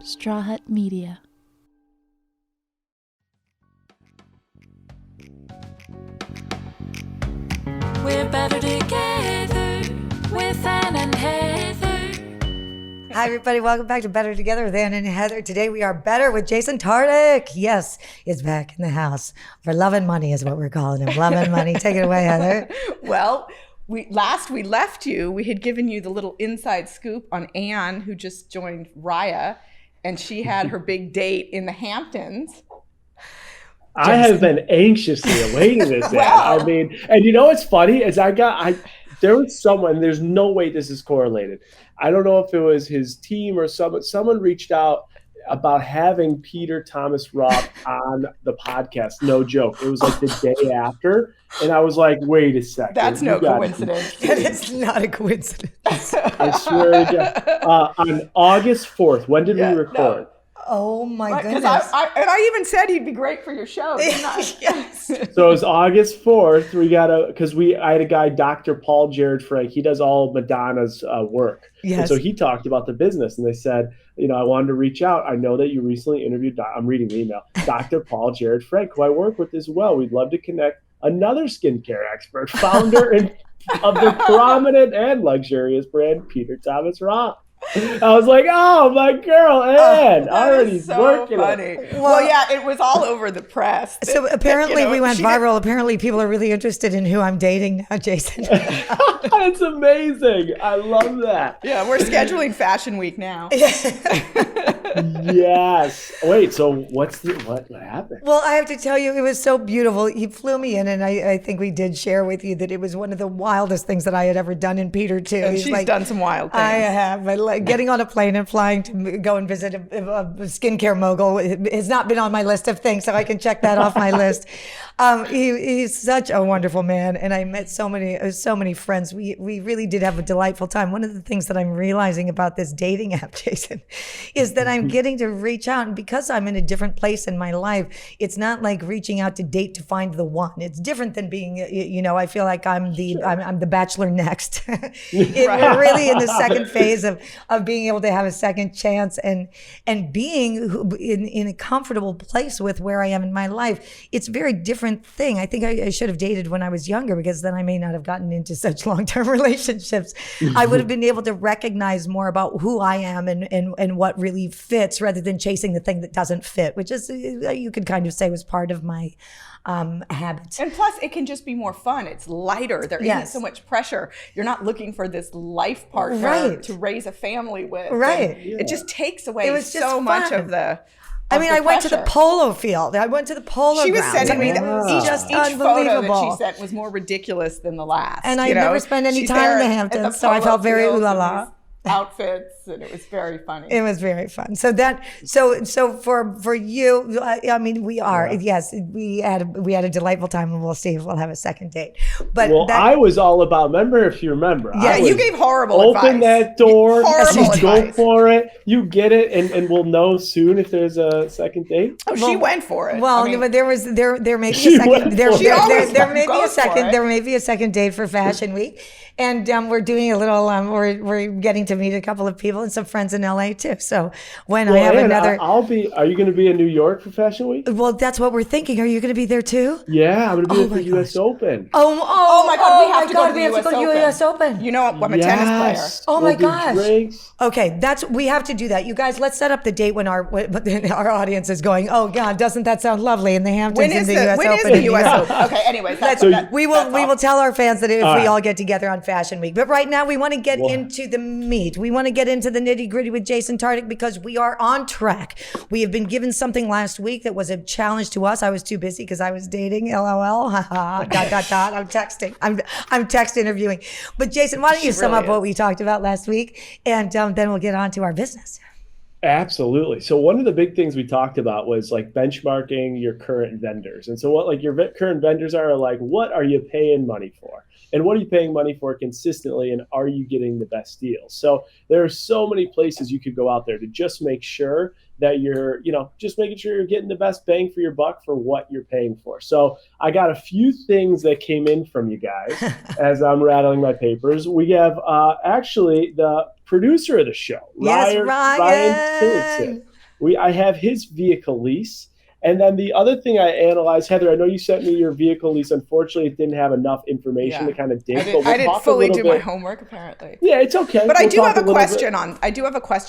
Straw Hut Media. We're better together with Ann and Heather. Hi, everybody. Welcome back to Better Together with Ann and Heather. Today we are better with Jason Tartick. Yes, is back in the house. For Love and Money is what we're calling him. Love and Money. Take it away, Heather. Well, we left you, we had given you the little inside scoop on Ann, who just joined Raya, and she had her big date in the Hamptons. I have been anxiously awaiting this. Wow. I mean, and you know what's funny is there was someone, there's no way this is correlated. I don't know if it was his team or someone reached out about having Peter Thomas Roth on the podcast. No joke. It was like the day after. And I was like, wait a second. That's no coincidence. That is not a coincidence. I swear to God. On August 4th, when did we record? No. Oh my goodness. Because I even said he'd be great for your show, didn't I? Yes. So it was August 4th. I had a guy, Dr. Paul Jared Frank. He does all Madonna's work. Yes. And so he talked about the business, and they said, I wanted to reach out. I know that you recently interviewed, I'm reading the email, Dr. Paul Jared Frank, who I work with as well. We'd love to connect another skincare expert, founder of the prominent and luxurious brand, Peter Thomas Roth. I was like, oh, my girl, Ann, already so working funny. it. Well, yeah, it was all over the press. So apparently we went viral. Apparently people are really interested in who I'm dating now, Jason. It's amazing. I love that. Yeah, we're scheduling Fashion Week now. Yes. Wait, so what happened? Well, I have to tell you, it was so beautiful. He flew me in, and I think we did share with you that it was one of the wildest things that I had ever done in Peter, too. And she's done some wild things. I have. But like getting on a plane and flying to go and visit a skincare mogul has not been on my list of things, so I can check that off my list. He's such a wonderful man, and I met so many friends. We really did have a delightful time. One of the things that I'm realizing about this dating app, Jason, is that I'm getting to reach out, and because I'm in a different place in my life, it's not like reaching out to date to find the one. It's different than being, I feel like I'm the bachelor next. We're really in the second phase of being able to have a second chance and being in a comfortable place with where I am in my life. It's a very different thing. I think I should have dated when I was younger, because then I may not have gotten into such long-term relationships. I would have been able to recognize more about who I am and what really fits, rather than chasing the thing that doesn't fit, which is, you could kind of say, was part of my habit. And plus, it can just be more fun. It's lighter. There isn't so much pressure. You're not looking for this life partner to raise a family with. Right. It just takes away so much of the. I went to the polo field. I went to the polo grounds. She was sending me each photo that she sent was more ridiculous than the last. And I never spent any time in the Hamptons, so I felt very ooh la la. Outfits, and it was very funny. It was very fun. So for you, I mean, we had a delightful time, and we'll see if we'll have a second date. But I was all about. Remember, if you remember, you gave horrible advice. Open that door, horrible go for it. You get it, and we'll know soon if there's a second date. Oh, she went for it. Well, but there may be a second. There may be a second date for Fashion Week. And we're doing a little, we're getting to meet a couple of people and some friends in LA too. So I have another. Are you going to be in New York for Fashion Week? Well, that's what we're thinking. Are you going to be there too? Yeah, I'm going to be at the US Open. Oh my God, we have to go to the US Open. You know, I'm a tennis player. Oh my gosh. Drinks. Okay, we have to do that. You guys, let's set up the date when our audience is going, oh God, doesn't that sound lovely in the Hamptons in the US Open? When is the US Open? Okay, anyways. We will tell our fans that if we all get together on Fashion Week. But right now we want to get into the meat. We want to get into the nitty gritty with Jason Tartick, because we are on track. We have been given something last week that was a challenge to us. I was too busy because I was dating, LOL, I'm texting. I'm text interviewing. But Jason, why don't you sum up what we talked about last week, and then we'll get on to our business. Absolutely. So one of the big things we talked about was like benchmarking your current vendors. And so what your current vendors are like, what are you paying money for? And what are you paying money for consistently? And are you getting the best deals? So there are so many places you could go out there to just make sure that you're, just making sure you're getting the best bang for your buck for what you're paying for. So I got a few things that came in from you guys as I'm rattling my papers. We have actually the producer of the show, Yes, Ryan Tillotson. I have his vehicle lease. And then the other thing I analyzed, Heather, I know you sent me your vehicle lease. Unfortunately, it didn't have enough information to kind of dig. I didn't fully do my homework, apparently. Yeah, it's okay. But I do have a question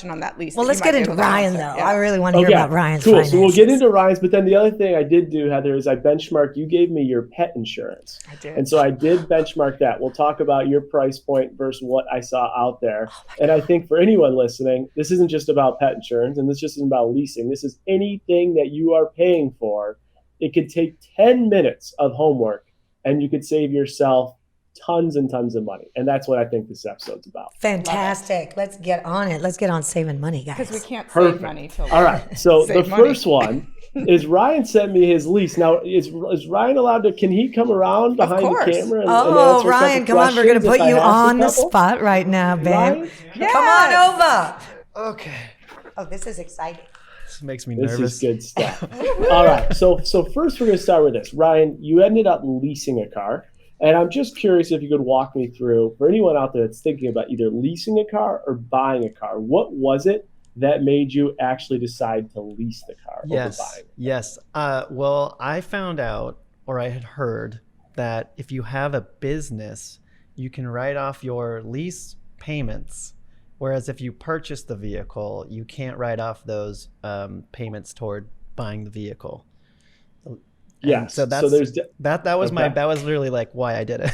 on that lease. Well, let's get into Ryan, though. Yeah. I really want to hear about Ryan's cool. finances. So we'll get into Ryan's. But then the other thing I did do, Heather, is I benchmarked. You gave me your pet insurance. I did. And so I did benchmark that. We'll talk about your price point versus what I saw out there. And I think for anyone listening, this isn't just about pet insurance, and this just isn't about leasing. This is anything that you are paying for. It could take 10 minutes of homework and you could save yourself tons and tons of money. And that's what I think this episode's about. Fantastic. Let's get on it. Let's get on saving money, guys. Because we can't Perfect. save money till All right. So the money. first one is Ryan sent me his lease. Now, is Ryan allowed to, can he come around behind the camera? And answer Ryan, come on. We're going to put you on the spot right now, babe. Yes. Come on over. Okay. Oh, this is exciting. This makes me This nervous. is good stuff. All right. So first we're going to start with this. Ryan, you ended up leasing a car. And I'm just curious if you could walk me through, for anyone out there that's thinking about either leasing a car or buying a car, what was it that made you actually decide to lease the car over buying it? Yes. Well, I found out, or I had heard, that if you have a business, you can write off your lease payments. Whereas if you purchase the vehicle, you can't write off those payments toward buying the vehicle. Yeah. So that's that was that was literally like why I did it.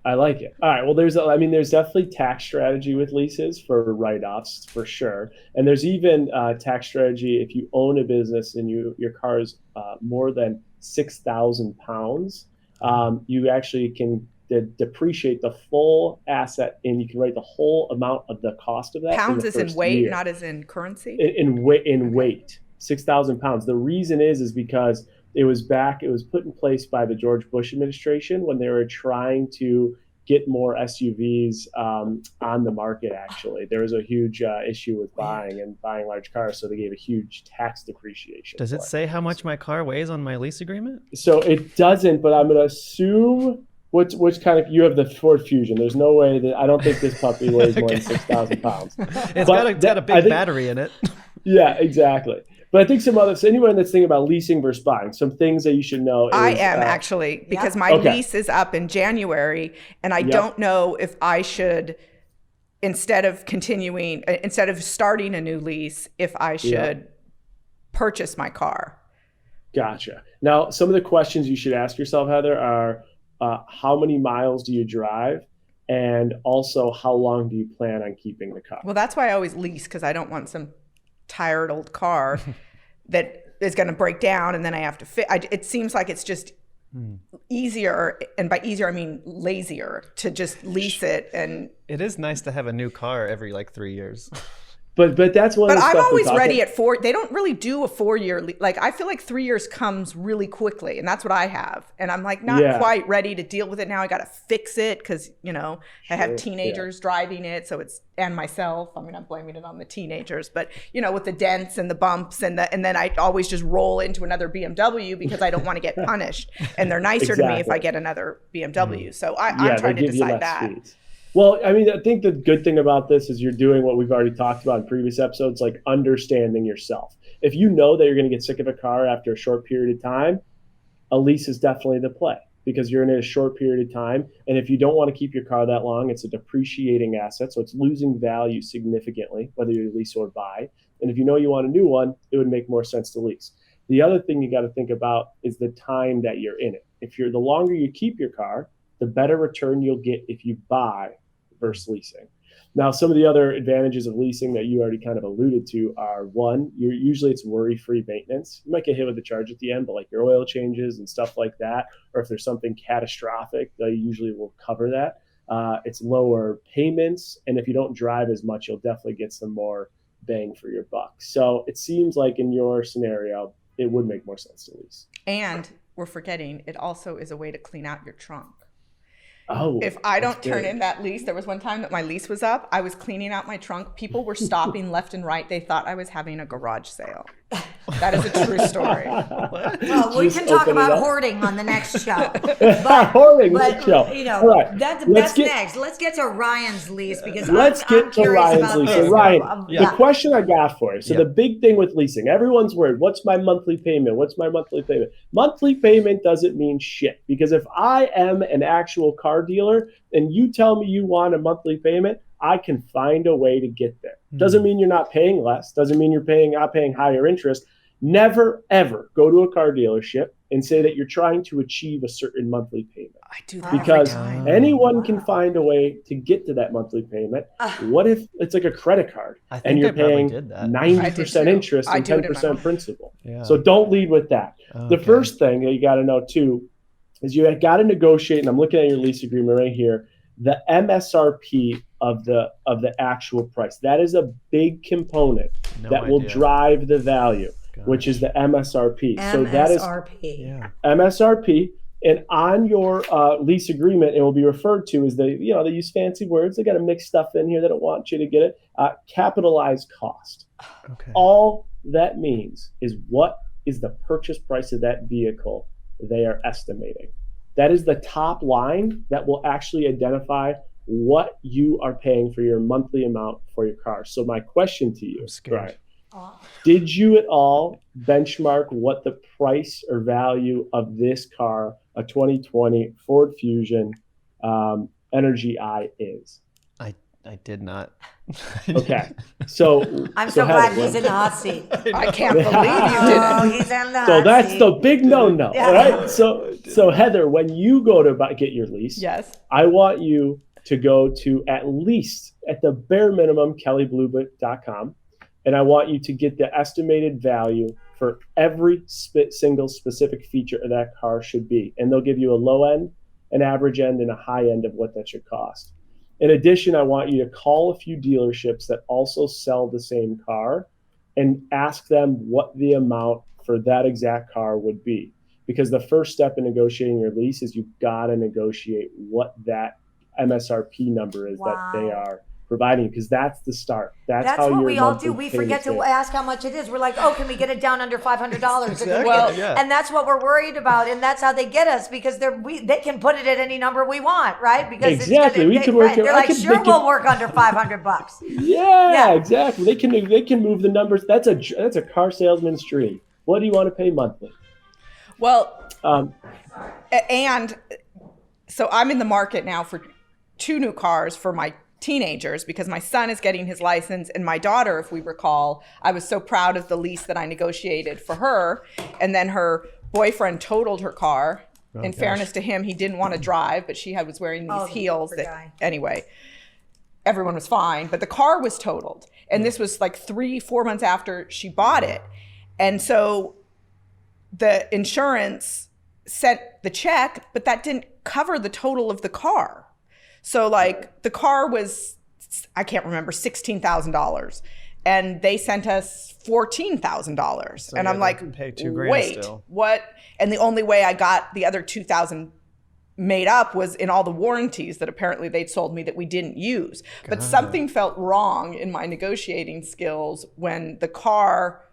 I like it. All right. Well, there's definitely tax strategy with leases for write-offs for sure. And there's even tax strategy if you own a business and your car is more than 6,000 pounds, you actually can depreciate the full asset and you can write the whole amount of the cost of that. Pounds is in weight, year. not as in currency? In weight, 6,000 pounds. The reason is because it was put in place by the George Bush administration when they were trying to get more SUVs on the market, actually. There was a huge issue with buying large cars, so they gave a huge tax depreciation. Does it say how much my car weighs on my lease agreement? So it doesn't, but I'm going to assume which kind of, you have the Ford Fusion. There's no way I don't think this puppy weighs more than 6,000 pounds. It's got a big battery in it. Yeah, exactly. But I think anyone that's thinking about leasing versus buying, some things that you should know. I am actually, because my lease is up in January, and I don't know if I should, instead of starting a new lease, if I should purchase my car. Gotcha. Now, some of the questions you should ask yourself, Heather, are how many miles do you drive? And also, how long do you plan on keeping the car? Well, that's why I always lease, because I don't want some tired old car that is going to break down and then I have to fit. It seems like it's just easier, and by easier I mean lazier, to just lease it. And it is nice to have a new car every 3 years. But that's one. But I'm always ready at 4. They don't really do a 4-year. I feel like 3 years comes really quickly, and that's what I have. And I'm not quite ready to deal with it now. I got to fix it because I have teenagers driving it, so and myself. I mean, I'm blaming it on the teenagers, but with the dents and the bumps and then I always just roll into another BMW because I don't want to get punished. And they're nicer to me if I get another BMW. So I'm trying to decide that. Fees. Well, I mean, I think the good thing about this is you're doing what we've already talked about in previous episodes, like understanding yourself. If you know that you're going to get sick of a car after a short period of time, a lease is definitely the play because you're in a short period of time. And if you don't want to keep your car that long, it's a depreciating asset. So it's losing value significantly, whether you lease or buy. And if you know you want a new one, it would make more sense to lease. The other thing you got to think about is the time that you're in it. The longer you keep your car, the better return you'll get if you buy versus leasing. Now, some of the other advantages of leasing that you already kind of alluded to are, one, usually it's worry-free maintenance. You might get hit with a charge at the end, but your oil changes and stuff like that, or if there's something catastrophic, they usually will cover that. It's lower payments, and if you don't drive as much, you'll definitely get some more bang for your buck. So it seems like in your scenario, it would make more sense to lease. And we're forgetting, it also is a way to clean out your trunk. Oh, if I don't turn in that lease, there was one time that my lease was up. I was cleaning out my trunk. People were stopping left and right. They thought I was having a garage sale. That is a true story. Well, we Just can talk open it about up. hoarding on the next show. Hoarding, But, next show. you know, All right, that's let's get- next. Let's get to Ryan's lease because Let's I'm get to curious Ryan's about lease. this. So Ryan, Yeah. the question I got for you. So Yeah. the big thing with leasing, everyone's worried. What's my monthly payment? What's my monthly payment? Monthly payment doesn't mean shit because if I am an actual car dealer and you tell me you want a monthly payment, I can find a way to get there. Doesn't mean you're not paying less. Doesn't mean you're not paying higher interest. Never, ever go to a car dealership and say that you're trying to achieve a certain monthly payment. I do that Because every time. anyone can find a way to get to that monthly payment. What if it's like a credit card I think and you're they probably paying did that. 90% too. interest I and do it in my 10% mind. principal? Yeah. So don't lead with that. The Okay. first thing that you got to know too is you got to negotiate, and I'm looking at your lease agreement right here, the MSRP of the actual price. That is a big component No that will idea. drive the value, which Gosh. is the MSRP. So that is MSRP. Yeah. MSRP, and on your lease agreement, it will be referred to as they use fancy words. They got to mix stuff in here. They don't want you to get it. Capitalized cost. Okay. All that means is what is the purchase price of that vehicle they are estimating. That is the top line that will actually identify what you are paying for your monthly amount for your car. So my question to you, I'm scared. Brian, did you at all benchmark what the price or value of this car, a 2020 Ford Fusion Energy I, is? I did not. Okay, so I'm so Heather, glad he's in the hot seat. I can't believe you Oh, didn't. he's in the So hot that's seat. the big no-no, Yeah. all right? So Heather, when you go to get your lease, Yes. I want you to go to at least, at the bare minimum, kellybluebook.com, and I want you to get the estimated value for every single specific feature of that car should be. And they'll give you a low end, an average end, and a high end of what that should cost. In addition, I want you to call a few dealerships that also sell the same car and ask them what the amount for that exact car would be. Because the first step in negotiating your lease is you've got to negotiate what that MSRP number is that they are providing, because that's the start. That's how what your we all do. monthly We forget to payments ask how much it is. We're like, oh, can we get it down under $500? Exactly. Well, yeah. And that's what we're worried about, and that's how they get us because they can put it at any number we want, right? Because Exactly. It's We gonna, could work it- They're I like, could sure, make we'll it- work under $500. Yeah, Yeah. exactly. They can move the numbers. That's a car salesman's dream. What do you want to pay monthly? Well, Um, and so I'm in the market now for 2 new cars for my teenagers because my son is getting his license, and my daughter, if we recall, I was so proud of the lease that I negotiated for her, and then her boyfriend totaled her car. In fairness to him, he didn't want to drive, but she was wearing these heels poor that guy. anyway, everyone was fine, but the car was totaled, and this was like 3-4 months after she bought it. And so the insurance sent the check, but that didn't cover the total of the car. So like the car was, I can't remember, $16,000, and they sent us $14,000. And you I'm had like, to pay $2,000 wait, still. what? And the only way I got the other $2,000 made up was in all the warranties that apparently they'd sold me that we didn't use. But something felt wrong in my negotiating skills when the car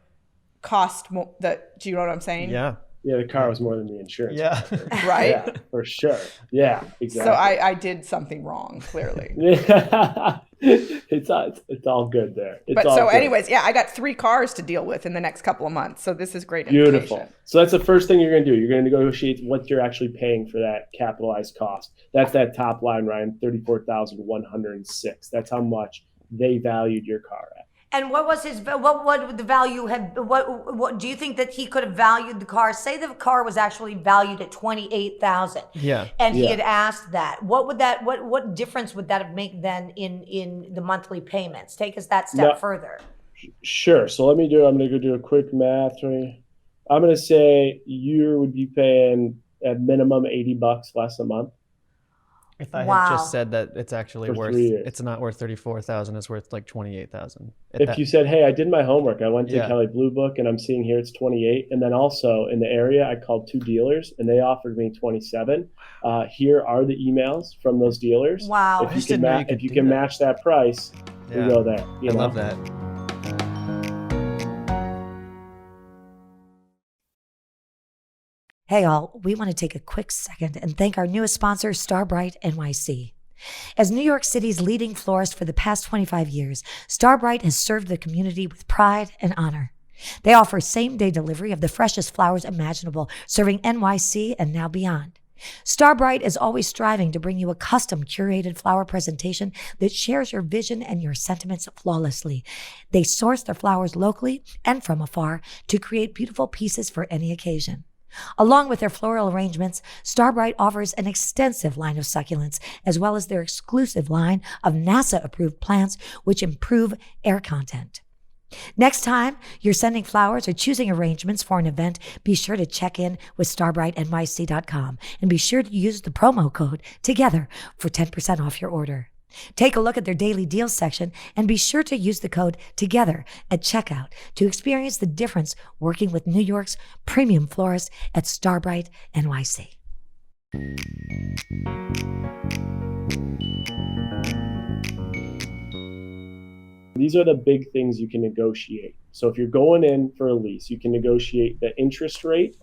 cost more. Do you know what I'm saying? Yeah. yeah, the car was more than the insurance. Yeah. Right? Yeah, for sure. Yeah, exactly. So I did something wrong, clearly. Yeah. it's all good there. It's But all so good. anyways, yeah, I got 3 cars to deal with in the next couple of months. So this is great Beautiful. information. So that's the first thing you're going to do. You're going to negotiate what you're actually paying for that capitalized cost. That's that top line, Ryan, $34,106. That's how much they valued your car at. And what was what would the value have? What do you think that he could have valued the car? Say the car was actually valued at $28,000. Yeah. And he Yeah. had asked that. What difference would that have made then in the monthly payments? Take us that step No. further. Sure. So I'm going to go do a quick math. I'm going to say you would be paying at minimum $80 less a month. If I Wow. had just said that it's actually For worth, 3 years. it's not worth 34,000, it's worth like 28,000. If you said, hey, I did my homework, I went to Yeah. Kelley Blue Book and I'm seeing here it's 28. And then also in the area, I called 2 dealers and they offered me 27. Here are the emails from those dealers. Wow. If I you just can, didn't know you could if you do can that. match that price, Yeah. we go there. I you know? love that. And what was his value? What did you think that he could have valued the car? Say the car was actually valued at $28,000. And he had asked that. What would that difference would that have made then in the monthly payments? Take us that step further. Sure. Hey all, we want to take a quick second and thank our newest sponsor, Starbright NYC. As New York City's leading florist for the past 25 years, Starbright has served the community with pride and honor. They offer same-day delivery of the freshest flowers imaginable, serving NYC and now beyond. Starbright is always striving to bring you a custom curated flower presentation that shares your vision and your sentiments flawlessly. They source their flowers locally and from afar to create beautiful pieces for any occasion. Along with their floral arrangements, Starbright offers an extensive line of succulents, as well as their exclusive line of NASA-approved plants, which improve air content. Next time you're sending flowers or choosing arrangements for an event, be sure to check in with StarbrightNYC.com and be sure to use the promo code TOGETHER for 10% off your order. Take a look at their daily deals section and be sure to use the code TOGETHER at checkout to experience the difference working with New York's premium florist at Starbright NYC. These are the big things you can negotiate. So if you're going in for a lease, you can negotiate the interest rate,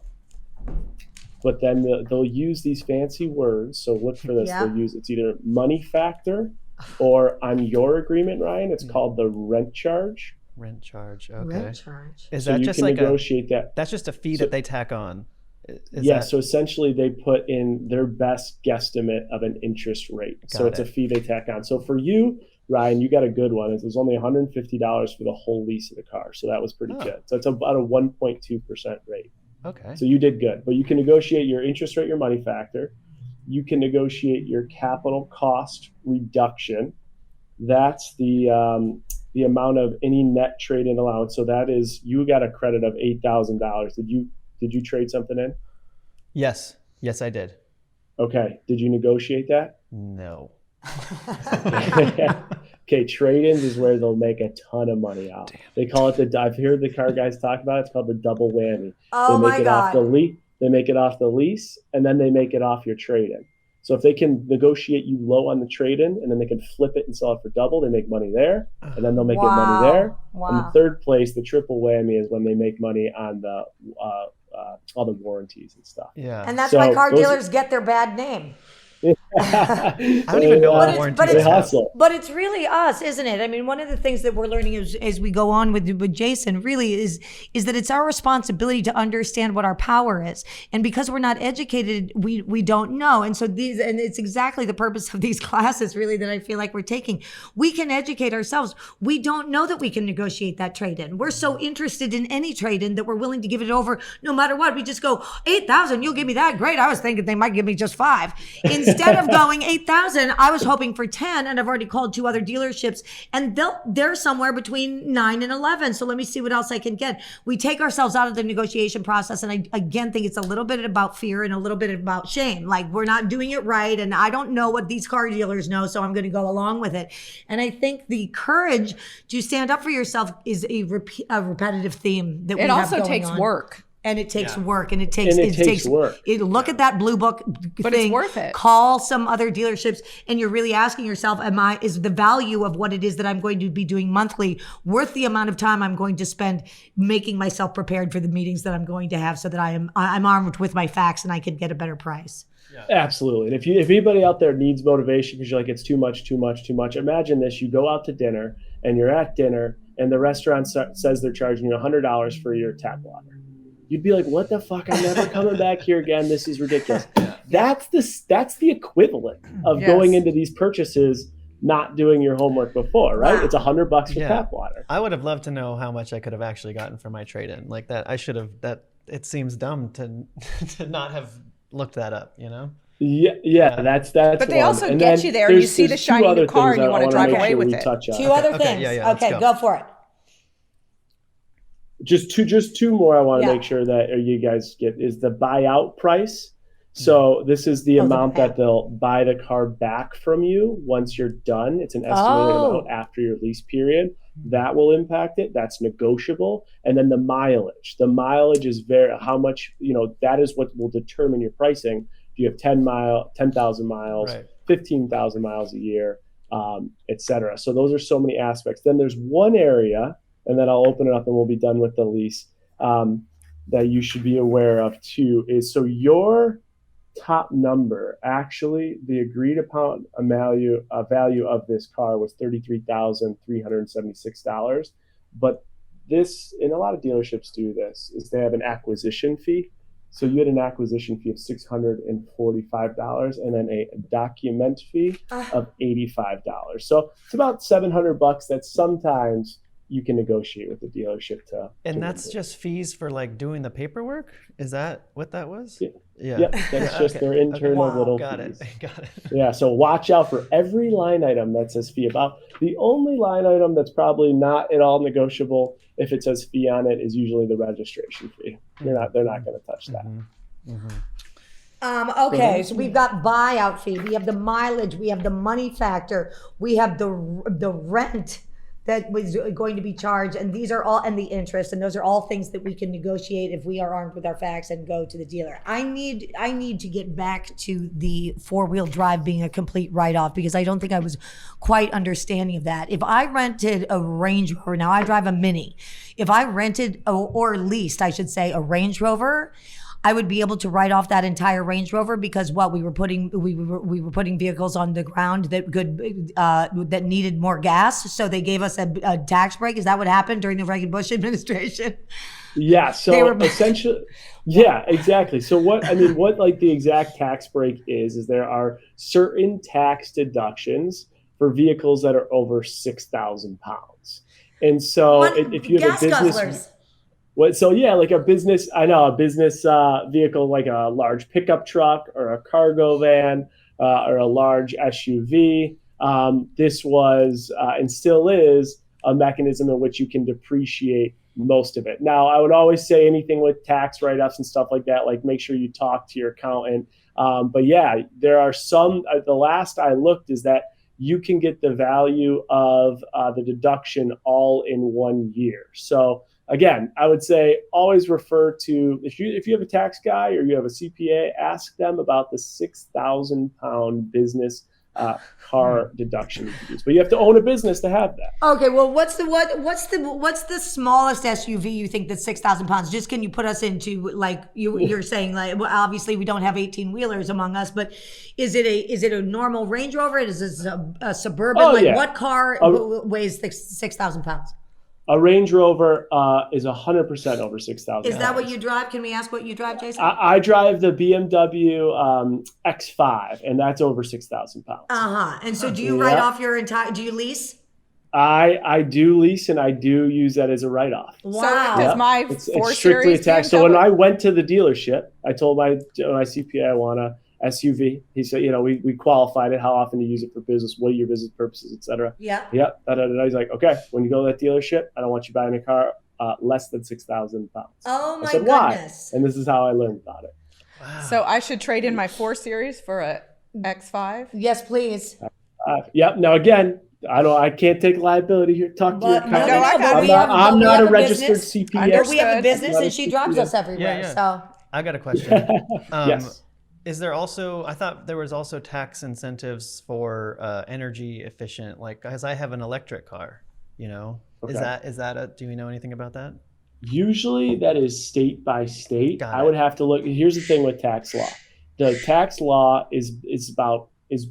but then they'll use these fancy words. So look for this. Yeah. They'll use, it's either money factor or on your agreement, Ryan, it's called the rent charge. Rent charge. Okay. Rent charge. Is So that you just can like negotiate that. that's just a fee that they tack on? So essentially they put in their best guesstimate of an interest rate. So it's a fee they tack on. So for you, Ryan, you got a good one. It was only $150 for the whole lease of the car. So that was pretty good. So it's about a 1.2% rate. Okay. So you did good. But you can negotiate your interest rate, your money factor. You can negotiate your capital cost reduction. That's the amount of any net trade-in allowance. So that is, you got a credit of $8,000. Did you trade something in? Yes, I did. Okay. Did you negotiate that? No. Okay, trade-ins is where they'll make a ton of money out. They call it I've heard the car guys talk about it. It's called the double whammy. Oh they make my it God. off the lease. They make it off the lease, and then they make it off your trade-in. So if they can negotiate you low on the trade-in, and then they can flip it and sell it for double, they make money there, and then they'll make money there. And the third place, the triple whammy, is when they make money on the all the warranties and stuff. Yeah. And that's So why car those dealers get their bad name. I don't even know what warranties they they have. hustle. But it's really us, isn't it? I mean, one of the things that we're learning as we go on with Jason really is that it's our responsibility to understand what our power is. And because we're not educated, we don't know. And so it's exactly the purpose of these classes really that I feel like we're taking. We can educate ourselves. We don't know that we can negotiate that trade-in. We're so interested in any trade-in that we're willing to give it over no matter what. We just go, 8,000, you'll give me that? Great. I was thinking they might give me just 5. Instead of going 8,000, I was hoping for 10, and I've already called 2 other dealerships, and they're somewhere between 9 and 11. So let me see what else I can get. We take ourselves out of the negotiation process, and I again think it's a little bit about fear and a little bit about shame. Like, we're not doing it right, and I don't know what these car dealers know, so I'm going to go along with it. And I think the courage to stand up for yourself is a repetitive theme that we have going on. It also takes work. And it takes work, and it takes work. Look at that blue book But thing. it's worth it. Call some other dealerships, and you're really asking yourself, is the value of what it is that I'm going to be doing monthly worth the amount of time I'm going to spend making myself prepared for the meetings that I'm going to have, so that I'm armed with my facts and I can get a better price. Yeah. Absolutely. And if anybody out there needs motivation because you're like, it's too much, imagine this. You go out to dinner, and you're at dinner, and the restaurant says they're charging you $100 for your tap water. You'd be like, what the fuck? I'm never coming back here again. This is ridiculous. That's the equivalent of going into these purchases not doing your homework before, right? Wow. It's $100 for tap water. I would have loved to know how much I could have actually gotten for my trade-in. Like that, I should have. That it seems dumb to not have looked that up. You know? Yeah. That's. But they also get you there, and you see the shiny new car, and you want to drive away with it. 2 other things. Okay, go for it. Just two more I want to make sure that you guys get is the buyout price. So this is the amount that they'll buy the car back from you once you're done. It's an estimated amount after your lease period. That will impact it. That's negotiable. And then the mileage. The mileage is how much, that is what will determine your pricing. If you have 10,000 miles, right. 15,000 miles a year, et cetera. So those are so many aspects. Then there's one area, and then I'll open it up and we'll be done with the lease. that you should be aware of too is, so your top number, actually the agreed upon value of this car was $33,376. But this, and a lot of dealerships do this, is they have an acquisition fee. So you had an acquisition fee of $645 and then a document fee of $85. So it's about $700 that sometimes you can negotiate with the dealership to. And that's just fees for like doing the paperwork? Is that what that was? Yeah. Yep, that's just their internal little Got fees. it. Got it. Yeah, so watch out for every line item that says fee. About the only line item that's probably not at all negotiable if it says fee on it is usually the registration fee. They're not going to touch that. Okay, so we've got buyout fee, we have the mileage, we have the money factor, we have the rent that was going to be charged, and these are all, and the interest, and those are all things that we can negotiate if we are armed with our facts and go to the dealer. I need to get back to the 4-wheel drive being a complete write-off, because I don't think I was quite understanding of that. If I rented a Range Rover, now I drive a Mini, if I rented or leased, I should say, a Range Rover, I would be able to write off that entire Range Rover, because we were putting vehicles on the ground that needed more gas, so they gave us a tax break. Is that what happened during the Reagan Bush administration? Yeah. So essentially, yeah, exactly. So what like the exact tax break is there are certain tax deductions for vehicles that are over 6,000 pounds, and so if you have a business. Guzzlers. So yeah, like a business vehicle, like a large pickup truck or a cargo van or a large SUV. This was and still is a mechanism in which you can depreciate most of it. Now, I would always say anything with tax write-offs and stuff like that, like make sure you talk to your accountant. But yeah, there are some. The last I looked is that you can get the value of the deduction all in 1 year. So. Again, I would say always refer to, if you have a tax guy or you have a CPA, ask them about the 6,000 pound business car deduction you can use. But you have to own a business to have that. Okay, well, what's the smallest SUV you think that's 6,000 pounds? Just can you put us into, like you're saying, like, well, obviously we don't have 18-wheelers among us, but is it a normal Range Rover? Is it a Suburban? What car weighs 6,000 pounds? A Range Rover is 100% over 6,000. Is that what you drive? Can we ask what you drive, Jason? I drive the BMW X5, and that's over 6,000 pounds. And so do you write off your entire, do you lease? I do lease, and I do use that as a write-off. Wow. So does my it's 4 strictly Series a tax. BMW? So when I went to the dealership, I told my CPA I want a SUV. He said, we qualified it. How often do you use it for business? What are your business purposes, et cetera? Yeah. Yep. He's like, okay, when you go to that dealership, I don't want you buying a car less than 6,000 pounds. Oh my goodness. Why? And this is how I learned about it. Wow. So I should trade in my 4 Series for a X5? Yes, please. Yep. Now again, I can't take liability here. Talk to your accountant. I'm not a registered CPA. We have a business, and she drives us everywhere. Yeah. So I got a question. Yes. Is there also, I thought there was also tax incentives for energy efficient, like, because I have an electric car, Okay. Is that do we know anything about that? Usually that is state by state. I would have to look. Here's the thing with tax law. The tax law is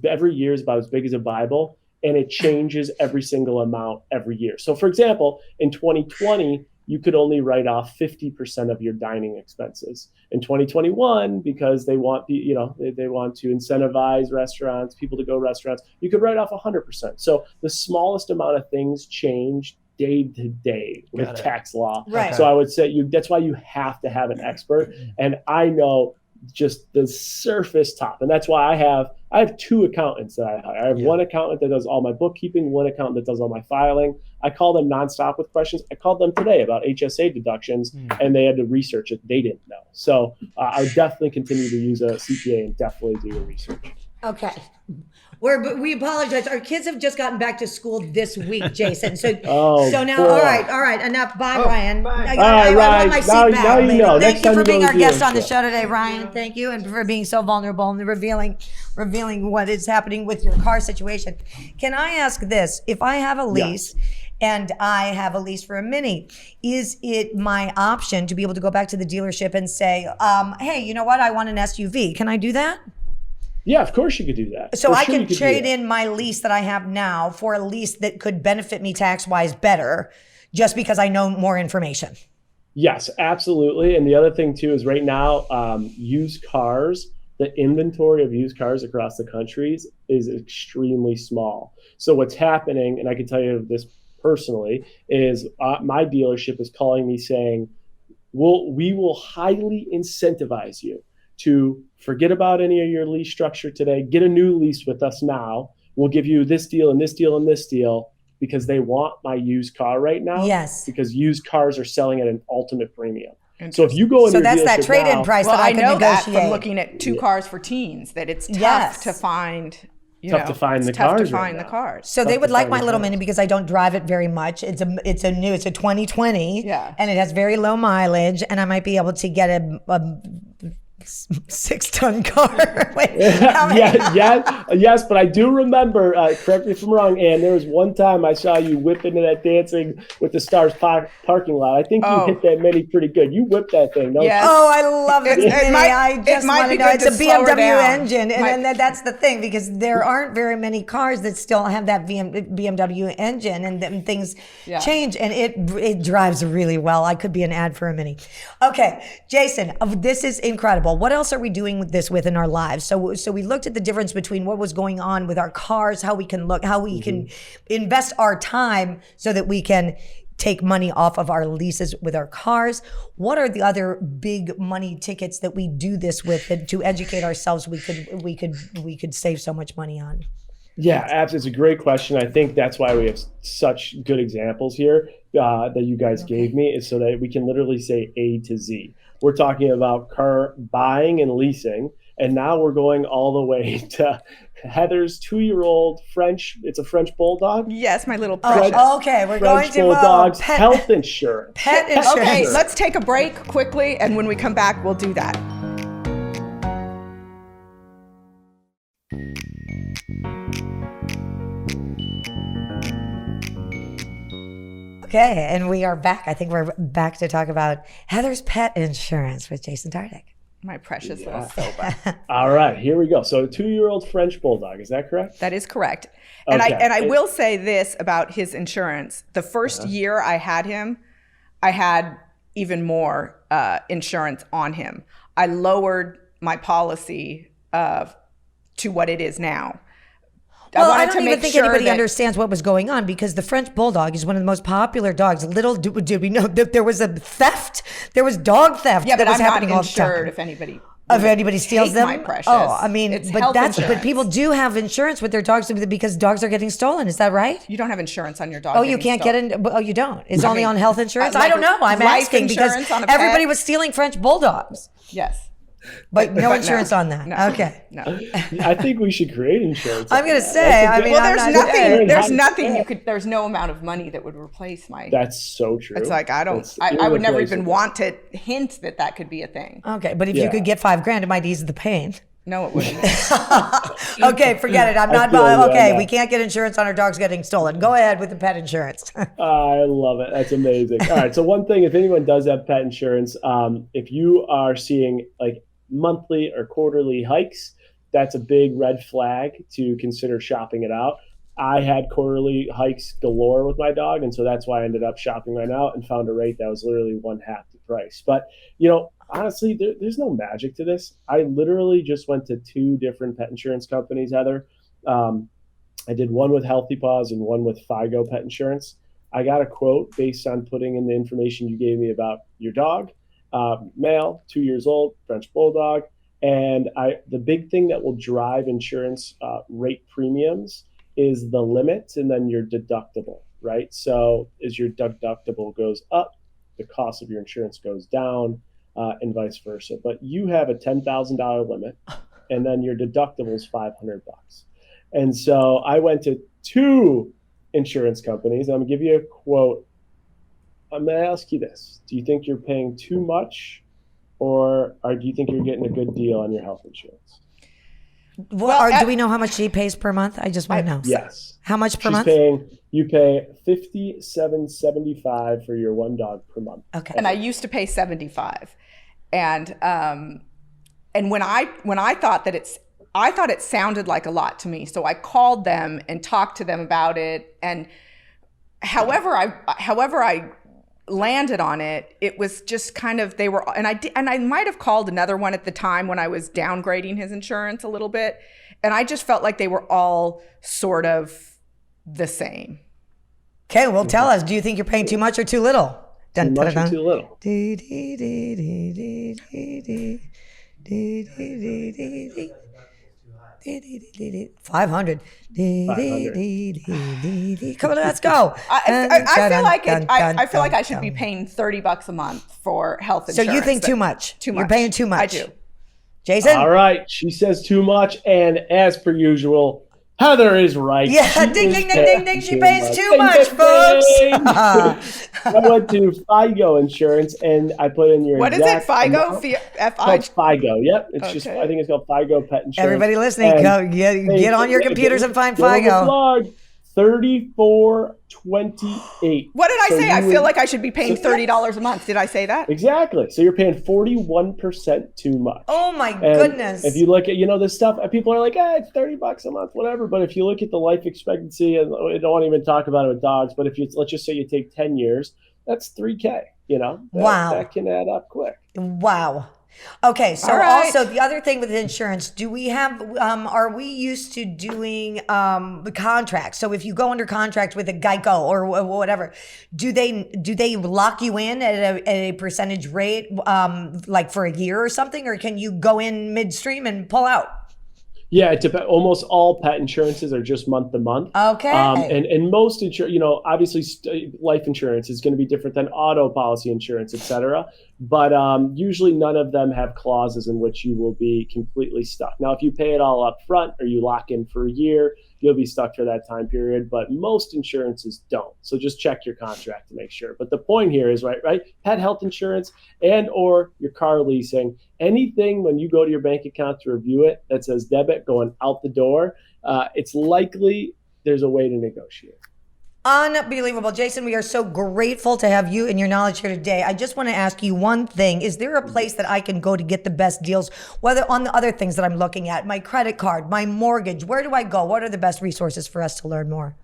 every year is about as big as a Bible, and it changes every single amount every year. So for example, in 2020, you could only write off 50% of your dining expenses. In 2021, because they want they want to incentivize restaurants, people to go restaurants, you could write off 100%. So the smallest amount of things change day to day with tax law. Right. So I would say that's why you have to have an expert. And I know just the surface top. And that's why I have 2 accountants that I hire. I have one accountant that does all my bookkeeping, one accountant that does all my filing. I call them nonstop with questions. I called them today about HSA deductions, and they had to research it. They didn't know. So I would definitely continue to use a CPA and definitely do your research. Okay. We apologize. Our kids have just gotten back to school this week, Jason. So now, cool. all right, enough. Bye, Ryan. Bye. I want my seat back. Now you know. Thank you for being our guest on the show today, Ryan. Thank you, and for being so vulnerable and revealing what is happening with your car situation. Can I ask this? If I have a lease and I have a lease for a Mini. Is it my option to be able to go back to the dealership and say, hey, you know what? I want an SUV. Can I do that? Yeah, of course you could do that. So For I sure you can could do trade that. in my lease that I have now for a lease that could benefit me tax-wise better just because I know more information. Yes, absolutely. And the other thing too is right now, used cars, the inventory of used cars across the country is extremely small. So what's happening, and I can tell you this personally, is my dealership is calling me saying, we will highly incentivize you to forget about any of your lease structure today. Get a new lease with us now. We'll give you this deal and this deal and this deal, because they want my used car right now. Yes. Because used cars are selling at an ultimate premium. So if you go into So that's that trade-in price well, that I I can know that negotiate. from looking at two cars for teens, that it's tough Yes. to find. Tough to find the tough cars to right find the now. cars. So Tough they to would like find my the little cars. Mini because I don't drive it very much. It's a 2020. Yeah. And it has very low mileage, and I might be able to get a 6-ton car. Wait, how many- yes, but I do remember, correct me if I'm wrong, Ann, there was one time I saw you whip into that Dancing with the Stars parking lot. I think you hit that Mini pretty good. You whipped that thing, don't Yes. you? Oh, I love this It Mini. might- I it just might want be to know. good It's to a slow her BMW down. engine, and Might- then that's the thing, because there aren't very many cars that still have that BMW engine, and then things change, and it drives really well. I could be an ad for a Mini. Okay, Jason, this is incredible. What else are we doing with this in our lives? So we looked at the difference between what was going on with our cars, how we can invest our time so that we can take money off of our leases with our cars. What are the other big money tickets that we do this with, that to educate ourselves we could save so much money on? Yeah, absolutely. It's a great question. I think that's why we have such good examples here that you guys gave me, is so that we can literally say A to Z. We're talking about car buying and leasing, and now we're going all the way to Heather's 2-year-old French. It's a French bulldog. Yes, my little precious. Oh, okay, we're French going to bulldog's health insurance. Pet insurance. Okay, let's take a break quickly, and when we come back, we'll do that. Okay, and we are back. I think we're back to talk about Heather's pet insurance with Jason Tartick. My precious little Soba. All right, here we go. So a 2-year-old French bulldog, is that correct? That is correct. And Okay. I will say this about his insurance. The first year I had him, I had even more insurance on him. I lowered my policy to what it is now. Well, I wanted don't to even make think sure anybody that- understands what was going on, because the French Bulldog is one of the most popular dogs. Little did we know that there was a theft. There was dog theft Yeah, that but was I'm not happening all the insured time. if anybody. If anybody steals take them, my precious. oh, I mean, It's but health but insurance. people do have insurance with their dogs because dogs are getting stolen. Is that right? You don't have insurance on your dog. Oh, you getting can't stolen. get in. Oh, you don't. It's only mean, on health insurance. like I don't know. I'm life asking because insurance on a pet? everybody was stealing French Bulldogs, Yes. but no But insurance on that. No. Okay. No. I think we should create insurance. I'm on gonna that. say, That's a I good- mean, Well, I'm there's not- nothing. There's Yeah. nothing you could. There's no amount of money that would replace my. That's so true. It's like I don't. It's I would never even irreplaceable. want to hint that could be a thing. Okay, but if you Yeah. could get $5,000, it might ease the pain. No, it wouldn't. Okay, forget it. I'm I not. feel you on Okay, that. we can't get insurance on our dogs getting stolen. Go ahead with the pet insurance. I love it. That's amazing. All right. So one thing, if anyone does have pet insurance, if you are seeing like monthly or quarterly hikes, that's a big red flag to consider shopping it out. I had quarterly hikes galore with my dog, and so that's why I ended up shopping mine out and found a rate that was literally 1/2 the price. But honestly, there's no magic to this. I literally just went to 2 different pet insurance companies, Heather. I did one with Healthy Paws and one with FIGO Pet Insurance. I got a quote based on putting in the information you gave me about your dog, male, 2 years old, French Bulldog. And the big thing that will drive insurance rate premiums is the limit and then your deductible, right? So as your deductible goes up, the cost of your insurance goes down, and vice versa. But you have a $10,000 limit, and then your deductible is $500. And so I went to 2 insurance companies. I'm gonna give you a quote. I'm gonna ask you this: do you think you're paying too much, or do you think you're getting a good deal on your health insurance? Do we know how much she pays per month? I just want to know. Yes. How much per month? You pay $57.75 for your one dog per month. Okay. And I used to pay $75, and when I thought that I thought it sounded like a lot to me, so I called them and talked to them about it. And however I landed on it, it was just kind of I might have called another one at the time when I was downgrading his insurance a little bit, and I just felt like they were all sort of the same. Okay, well, tell us. Do you think you're paying too much or too little? Too much or too little? 500. Come on, let's go. I feel like I should be paying $30 a month for health insurance. So you think too much? Too much. You're paying too much. I do. Jason? All right. She says too much. And as per usual, Heather is right. Yeah, ding, ding, ding, ding, ding. She pays too much, folks. I went to FIGO Insurance and I put in your What is it? FIGO? FIGO. Yep. It's just, I think it's called FIGO Pet Insurance. Everybody listening, go get on your computers and find FIGO. $34.28. What did I say? I feel like I should be paying $30 a month. Did I say that? Exactly. So you're paying 41% too much. Oh my goodness. If you look at, this stuff, people are like, it's $30 a month, whatever. But if you look at the life expectancy, and I don't want to even talk about it with dogs, but if let's just say you take 10 years, that's $3K, Wow. That can add up quick. Wow. Okay, so right. Also the other thing with insurance, do we have, are we used to doing the contracts? So if you go under contract with a Geico or whatever, do they lock you in at a percentage rate, like for a year or something, or can you go in midstream and pull out? Yeah, it depends. Almost all pet insurances are just month to month. Okay. And most insurance, obviously life insurance is going to be different than auto policy insurance, et cetera. But usually none of them have clauses in which you will be completely stuck. Now, if you pay it all up front or you lock in for a year, you'll be stuck for that time period. But most insurances don't. So just check your contract to make sure. But the point here is, right? Pet health insurance and or your car leasing, anything when you go to your bank account to review it that says debit going out the door, it's likely there's a way to negotiate. Unbelievable. Jason, we are so grateful to have you and your knowledge here today. I just want to ask you one thing. Is there a place that I can go to get the best deals, whether on the other things that I'm looking at, my credit card, my mortgage? Where do I go? What are the best resources for us to learn more?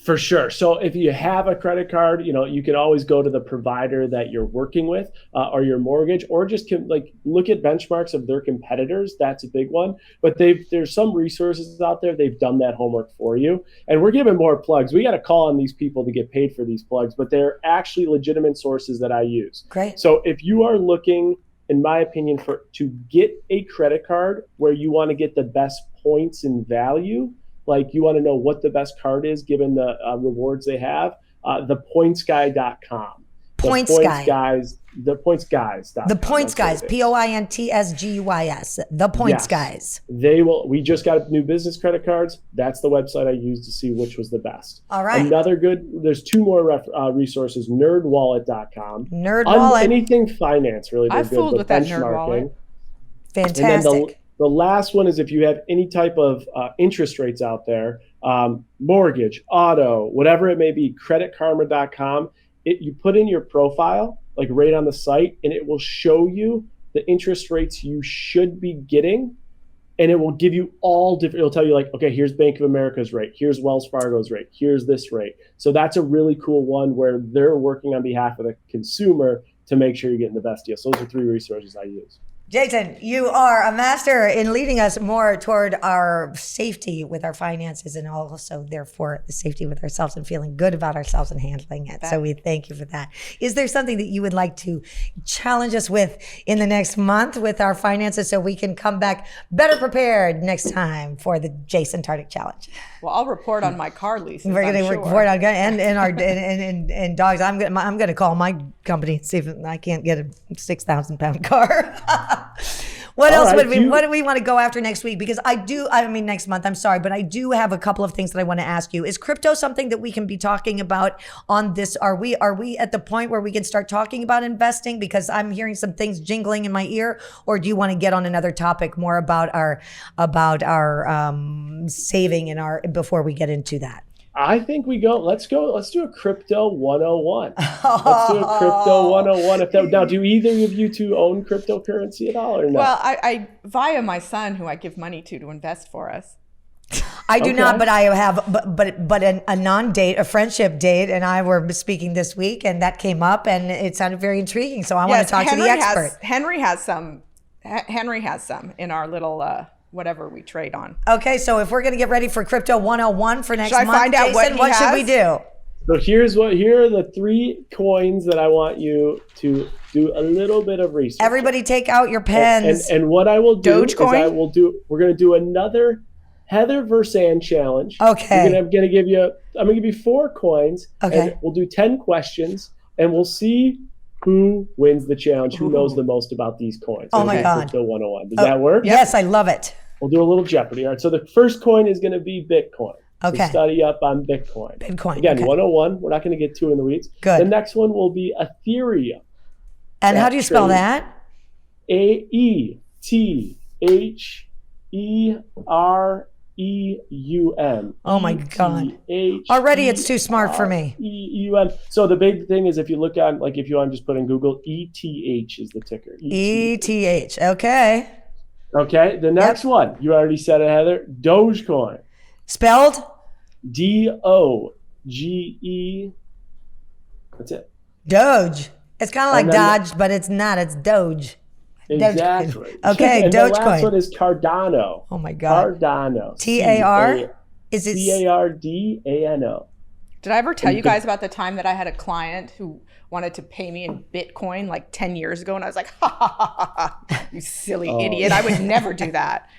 For sure. So if you have a credit card, you can always go to the provider that you're working with or your mortgage, or just look at benchmarks of their competitors. That's a big one. But there's some resources out there. They've done that homework for you. And we're giving more plugs. We got to call on these people to get paid for these plugs, but they're actually legitimate sources that I use. Great. So if you are looking, in my opinion, to get a credit card where you want to get the best points and value, like you want to know what the best card is given the rewards they have, thepointsguy.com. The Points Guys. The Points Guys. The Points Guys. POINTSGUYS. The Points Guys. We just got new business credit cards. That's the website I used to see which was the best. All right. There's two more resources, nerdwallet.com. Nerdwallet. Anything finance, really. I fooled with that Nerdwallet. Fantastic. The last one is if you have any type of interest rates out there, mortgage, auto, whatever it may be, creditkarma.com. You put in your profile, like right on the site, and it will show you the interest rates you should be getting. And it will give you all different, it'll tell you like, okay, here's Bank of America's rate, here's Wells Fargo's rate, here's this rate. So that's a really cool one where they're working on behalf of the consumer to make sure you're getting the best deal. So those are three resources I use. Jason, you are a master in leading us more toward our safety with our finances and also, therefore, the safety with ourselves and feeling good about ourselves and handling it. So we thank you for that. Is there something that you would like to challenge us with in the next month with our finances so we can come back better prepared next time for the Jason Tartick Challenge? Well, I'll report on my car leases. We're going to report on and dogs. I'm going to call my company and see if I can't get a 6,000 pound car. What All else right, what do we want to go after next week? Because next month, I'm sorry, but I do have a couple of things that I want to ask you. Is crypto something that we can be talking about on this? Are we at the point where we can start talking about investing? Because I'm hearing some things jingling in my ear, or do you want to get on another topic more about our saving and before we get into that? I think let's do a crypto 101. Let's do a crypto 101. Now, do either of you two own cryptocurrency at all or not? Well, I via my son, who I give money to invest for us. I do not, but I have, but a non-date, a friendship date, and I were speaking this week, and that came up, and it sounded very intriguing. So I want to talk to the expert. Henry has some in our little whatever we trade on. Okay, so if we're going to get ready for Crypto 101 for next month, find out Jason, what should we do? So here are the 3 coins that I want you to do a little bit of research. Everybody take out your pens. And what I will do Dogecoin? we're going to do another Heather versus Ann challenge. Okay. I'm going to give you 4 coins. Okay. And we'll do 10 questions, and we'll see who wins the challenge, who knows the most about these coins. Oh my God. Crypto 101. Does that work? Yes, I love it. We'll do a little Jeopardy. All right. So the first coin is going to be Bitcoin. Okay. So study up on Bitcoin. Again, okay. 101. We're not going to get too in the weeds. Good. The next one will be Ethereum. And how do you spell that? AETHEREUM. Oh my God. Already it's too smart for me. EUM. So the big thing is if you look on, like if you want to just put in Google, ETH is the ticker. ETH. Okay. Okay. The next one, you already said it, Heather. Dogecoin. Spelled? DOGE. That's it. Doge. It's kind of like Dodge, but it's not. It's Doge. Exactly. Okay, and Dogecoin. The last one is Cardano. Oh my God. Cardano. TAR? Is it CARDANO? Did I ever tell you guys about the time that I had a client who wanted to pay me in Bitcoin like 10 years ago? And I was like, ha, ha, ha, ha, ha, you silly idiot. I would never do that.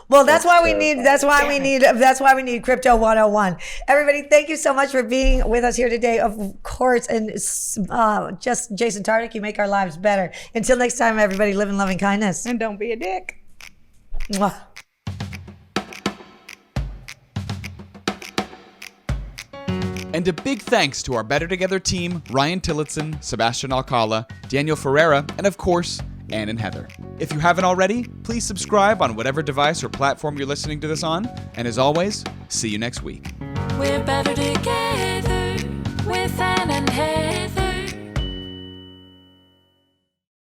Well, that's why we need Crypto 101. Everybody, thank you so much for being with us here today. Of course, and just Jason Tartick, you make our lives better. Until next time, everybody, live in loving kindness. And don't be a dick. Mwah. And a big thanks to our Better Together team, Ryan Tillotson, Sebastian Alcala, Daniel Ferreira, and of course, Ann and Heather. If you haven't already, please subscribe on whatever device or platform you're listening to this on. And as always, see you next week. We're better together with